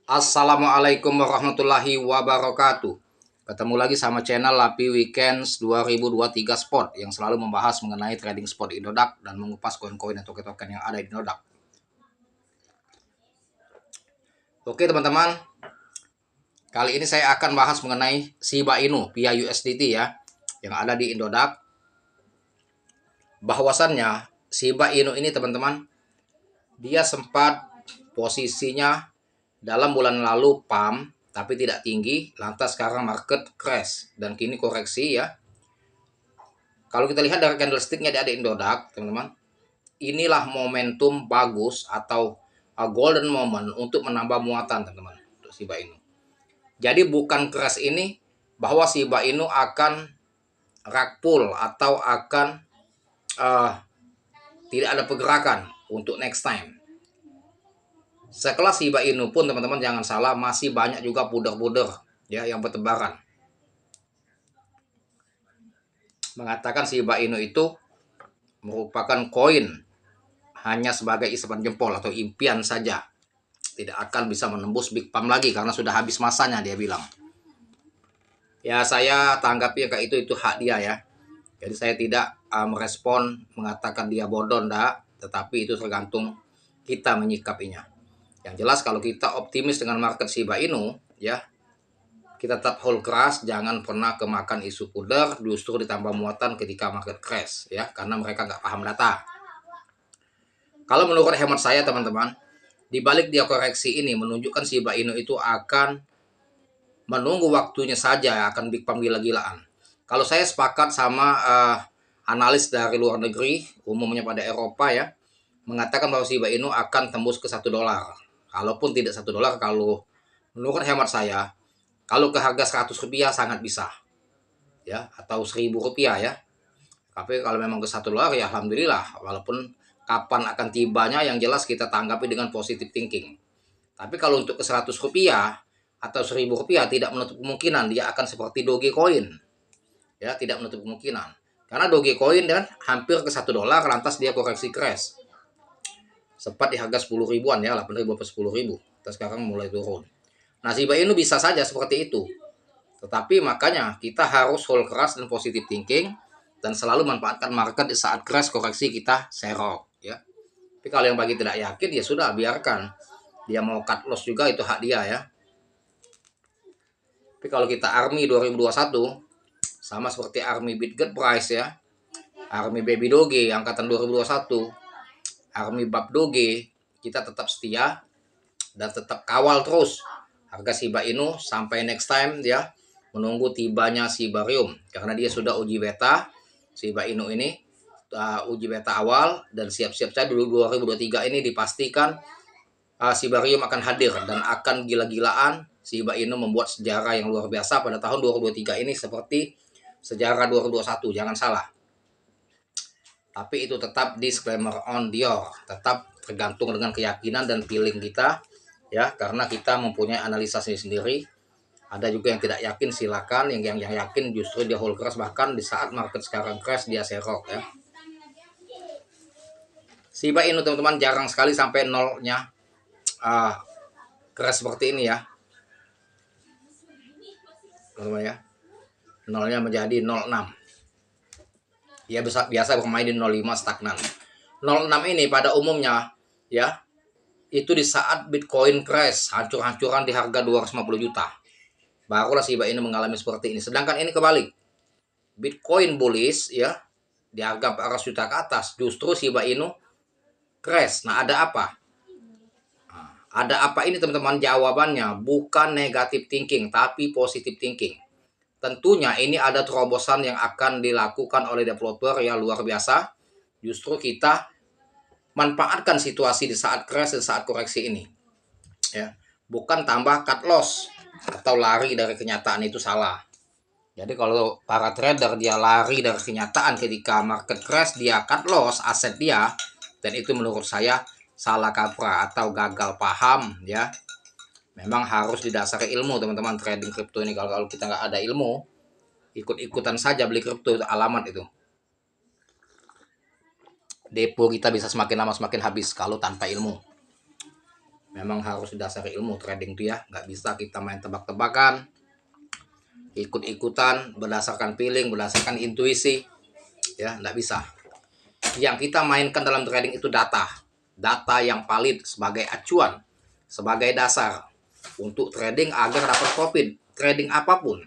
Assalamualaikum warahmatullahi wabarakatuh. Ketemu lagi sama channel Lapi Weekends 2023 Sport yang selalu membahas mengenai trading spot Indodax dan mengupas koin-koin dan token-token yang ada di Indodax. Oke teman-teman, kali ini saya akan bahas mengenai Shiba Inu via USDT ya, yang ada di Indodax. Bahwasannya Shiba Inu ini teman-teman, dia sempat posisinya dalam bulan lalu pump tapi tidak tinggi, lantas sekarang market crash dan kini koreksi ya. Kalau kita lihat dari candlesticknya di Indodax, teman-teman, inilah momentum bagus atau golden moment untuk menambah muatan, teman-teman, untuk Shiba Inu. Jadi bukan crash ini bahwa Shiba Inu akan rug pull atau akan tidak ada pergerakan untuk next time. Sekelas Shiba Inu pun teman-teman jangan salah, masih banyak juga puder-puder ya yang bertebaran. Mengatakan Shiba Inu itu merupakan koin hanya sebagai isapan jempol atau impian saja. Tidak akan bisa menembus big pump lagi karena sudah habis masanya, dia bilang. Ya saya tanggapi kayak itu hak dia ya. Jadi saya tidak merespon mengatakan dia bodoh enggak, tetapi itu tergantung kita menyikapinya. Yang jelas kalau kita optimis dengan market Shiba Inu ya, kita tetap hold keras, jangan pernah kemakan isu puder, justru ditambah muatan ketika market crash ya, karena mereka nggak paham data. Kalau menurut hemat saya teman-teman, di balik dia koreksi ini menunjukkan Shiba Inu itu akan menunggu waktunya saja, akan big pump gila-gilaan. Kalau saya sepakat sama analis dari luar negeri, umumnya pada Eropa ya, mengatakan bahwa Shiba Inu akan tembus ke $1. Kalaupun tidak $1, kalau menurut hemat saya, kalau ke harga Rp100 sangat bisa. Ya, atau Rp1.000 ya. Tapi kalau memang ke $1 ya alhamdulillah, walaupun kapan akan tibanya yang jelas kita tanggapi dengan positive thinking. Tapi kalau untuk ke Rp100 atau Rp1.000 tidak menutup kemungkinan dia akan seperti Dogecoin. Ya, tidak menutup kemungkinan. Karena Dogecoin kan hampir ke $1 lantas dia koreksi crash. Sempat di harga 10 ribuan ya, 8 ribu atau 10 ribu. Terus sekarang mulai turun. Nah, Shiba Inu bisa saja seperti itu. Tetapi makanya kita harus hold keras dan positive thinking dan selalu manfaatkan market di saat crash koreksi kita serok ya. Tapi kalau yang bagi tidak yakin ya sudah, biarkan. Dia mau cut loss juga itu hak dia ya. Tapi kalau kita Army 2021 sama seperti Army Bitget Price ya, Army Baby Doge angkatan 2021, Army Bab Doge, kita tetap setia dan tetap kawal terus harga Shiba Inu sampai next time ya, menunggu tibanya Shibarium karena dia sudah uji beta Shiba Inu ini, uji beta awal, dan siap-siap saja dulu 2023 ini dipastikan Shibarium akan hadir dan akan gila-gilaan. Shiba Inu membuat sejarah yang luar biasa pada tahun 2023 ini seperti sejarah 2021, jangan salah. Tapi itu tetap disclaimer on Dior, tetap tergantung dengan keyakinan dan feeling kita ya, karena kita mempunyai analisa sendiri. Ada juga yang tidak yakin, silakan. Yang yakin justru dia hold keras, bahkan di saat market sekarang crash dia serok ya. Shiba Inu teman-teman jarang sekali sampai nolnya crash seperti ini ya, teman-teman ya. Nolnya menjadi 06. Ya biasa bermain di 05 stagnan. 06 ini pada umumnya ya, itu di saat Bitcoin crash, hancur-hancuran di harga 250 juta. Barulah Shiba Inu mengalami seperti ini. Sedangkan ini kebalik. Bitcoin bullish ya, di harga 400 juta ke atas, justru Shiba Inu crash. Nah, ada apa? Ada apa ini teman-teman? Jawabannya bukan negative thinking, tapi positive thinking. Tentunya ini ada terobosan yang akan dilakukan oleh developer yang luar biasa. Justru kita manfaatkan situasi di saat crash dan saat koreksi ini. Ya, bukan tambah cut loss atau lari dari kenyataan, itu salah. Jadi kalau para trader dia lari dari kenyataan ketika market crash, dia cut loss aset dia, dan itu menurut saya salah kaprah atau gagal paham ya. Memang harus didasari ilmu teman-teman, trading kripto ini. Kalau kita nggak ada ilmu, ikut-ikutan saja beli kripto, itu alamat itu. Depo kita bisa semakin lama semakin habis kalau tanpa ilmu. Memang harus dasar ilmu trading tuh ya, nggak bisa kita main tebak-tebakan, ikut-ikutan, berdasarkan feeling, berdasarkan intuisi, ya nggak bisa. Yang kita mainkan dalam trading itu data yang valid sebagai acuan, sebagai dasar untuk trading agar dapat profit. Trading apapun,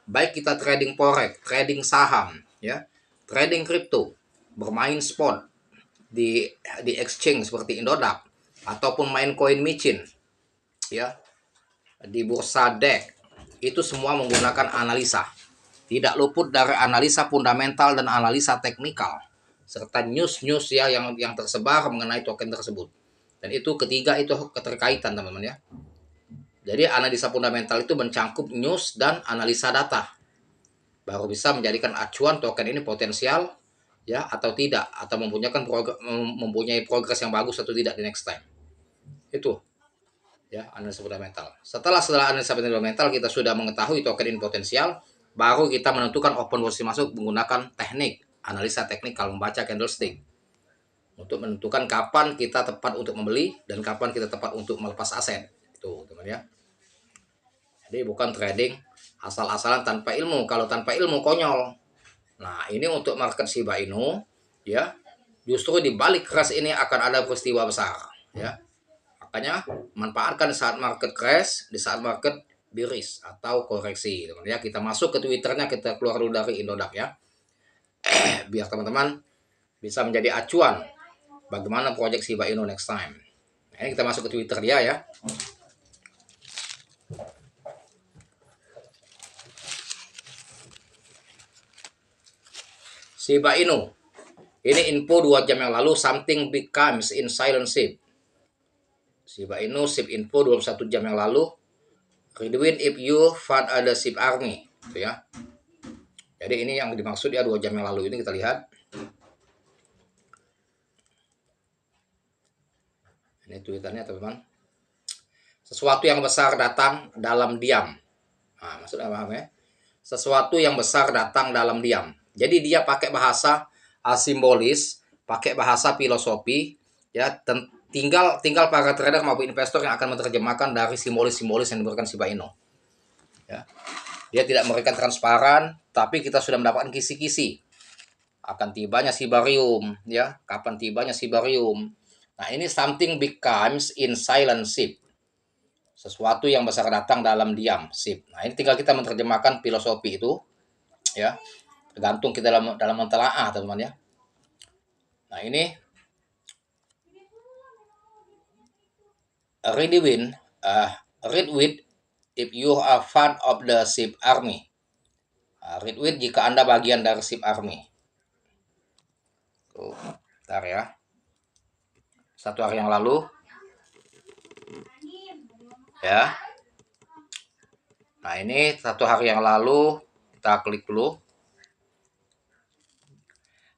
baik kita trading forex, trading saham, ya, trading kripto, bermain spot di exchange seperti Indodax, ataupun main koin micin, ya, di bursa DEX, itu semua menggunakan analisa. Tidak luput dari analisa fundamental dan analisa teknikal, serta news ya yang tersebar mengenai token tersebut. Dan itu ketiga itu keterkaitan teman-teman ya. Jadi analisa fundamental itu mencangkup news dan analisa data. Baru bisa menjadikan acuan token ini potensial ya atau tidak, atau mempunyai progres yang bagus atau tidak di next time. Itu ya analisa fundamental. Setelah analisa fundamental kita sudah mengetahui token ini potensial, baru kita menentukan open posisi masuk menggunakan teknik analisa teknikal, membaca candlestick untuk menentukan kapan kita tepat untuk membeli dan kapan kita tepat untuk melepas aset. Itu teman ya. Jadi bukan trading asal-asalan tanpa ilmu. Kalau tanpa ilmu konyol. Nah, ini untuk market Shiba Inu ya. Justru di balik crash ini akan ada peristiwa besar ya. Makanya manfaatkan saat market crash, di saat market bearish atau koreksi teman ya. Kita masuk ke Twitternya, kita keluar dulu dari Indodax ya. Biar teman-teman bisa menjadi acuan bagaimana proyek Shiba Inu next time. Nah, ini kita masuk ke Twitter dia ya. Shiba Inu. Ini info 2 jam yang lalu, something big comes in silent ship. Shiba Inu ship info 21 jam yang lalu. Read win if you find other ship army. Gitu ya. Jadi ini yang dimaksud ya 2 jam yang lalu ini kita lihat. Ini tweetannya teman-teman. Sesuatu yang besar datang dalam diam. Nah, maksudnya paham ya? Sesuatu yang besar datang dalam diam. Jadi dia pakai bahasa asimbolis, pakai bahasa filosofi, ya. Tinggal para trader maupun investor yang akan menerjemahkan dari simbolis-simbolis yang diberikan Shiba Inu. Ya. Dia tidak memberikan transparan, tapi kita sudah mendapatkan kisi-kisi. Akan tibanya Shibarium, ya. Kapan tibanya Shibarium? Nah, ini something becomes in silent ship. Sesuatu yang besar datang dalam diam, ship. Nah, ini tinggal kita menerjemahkan filosofi itu, ya. Tergantung kita dalam mentelaah, teman-teman ya. Nah, ini read with if you are part of the ship army. Read with jika Anda bagian dari ship army. Tuh, bentar ya. 1 hari yang lalu. Ya. Nah, ini 1 hari yang lalu kita klik dulu.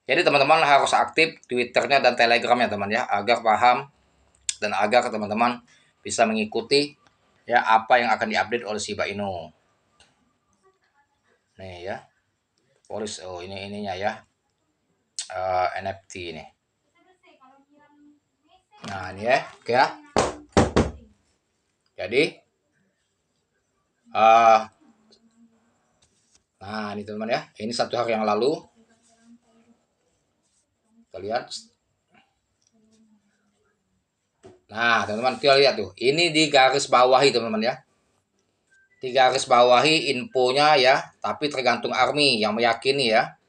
Jadi teman-teman harus aktif Twitternya dan Telegramnya teman ya, agar paham dan agar teman-teman bisa mengikuti ya apa yang akan diupdate oleh Shiba Inu. Nih ya, polis ininya ya, NFT ini. Nah ini ya, oke ya. Jadi, nah ini teman-teman ya, ini 1 hari yang lalu. Kita lihat. Nah teman-teman kita lihat tuh, ini di garis bawahi teman-teman ya. Di garis bawahi infonya ya, tapi tergantung army yang meyakini ya.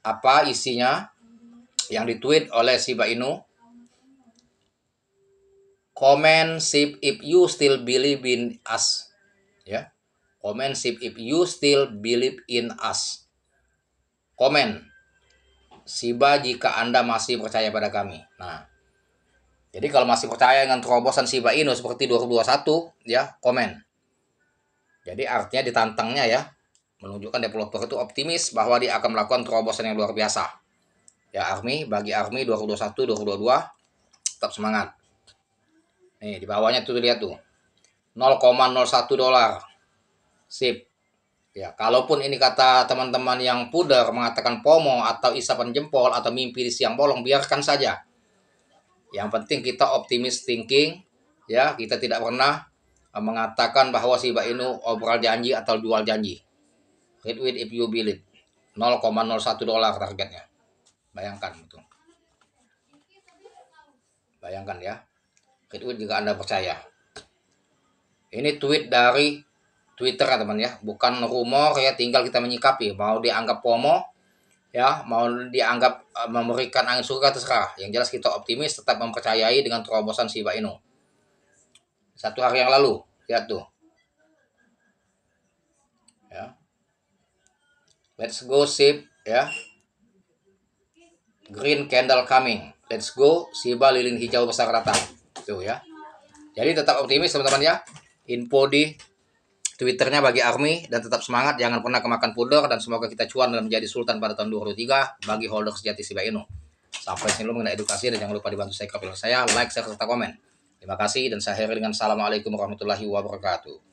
Apa isinya yang ditweet oleh Shiba Inu. Comment ship if you still believe in us. Ya. Comment ship if you still believe in us. Komen Shiba jika Anda masih percaya pada kami. Nah, jadi kalau masih percaya dengan terobosan Shiba Inu seperti 2021, ya komen. Jadi artinya ditantangnya ya, menunjukkan developer itu optimis bahwa dia akan melakukan terobosan yang luar biasa. Ya bagi Army 2021, 2022 tetap semangat. Nih di bawahnya tuh lihat tuh 0,01 dolar. Sip. Ya, kalaupun ini kata teman-teman yang pudar mengatakan FOMO atau isapan jempol atau mimpi di siang bolong, biarkan saja. Yang penting kita optimis thinking, Ya, kita tidak pernah mengatakan bahwa Shiba Inu obral janji atau jual janji. Read with if you believe. 0,01 dolar targetnya. Bayangkan itu. Bayangkan ya. Read with jika Anda percaya. Ini tweet dari Twitter ya teman ya, bukan rumor ya, tinggal kita menyikapi. Mau dianggap FOMO ya, mau dianggap memberikan angin surga terserah. Yang jelas kita optimis, tetap mempercayai dengan terobosan Shiba Inu. 1 hari yang lalu, lihat tuh. Ya. Let's go SHIB ya. Green candle coming. Let's go Shiba lilin hijau besar datang. Tuh ya. Jadi tetap optimis teman-teman ya. Info di Twitternya bagi ARMY, dan tetap semangat, jangan pernah kemakan pudor, dan semoga kita cuan dan menjadi sultan pada tahun 2023 bagi holder sejati Shiba Inu. Sampai sini mengenai edukasi, dan jangan lupa dibantu saya, like, share, serta komen. Terima kasih, dan saya akhiri dengan assalamualaikum warahmatullahi wabarakatuh.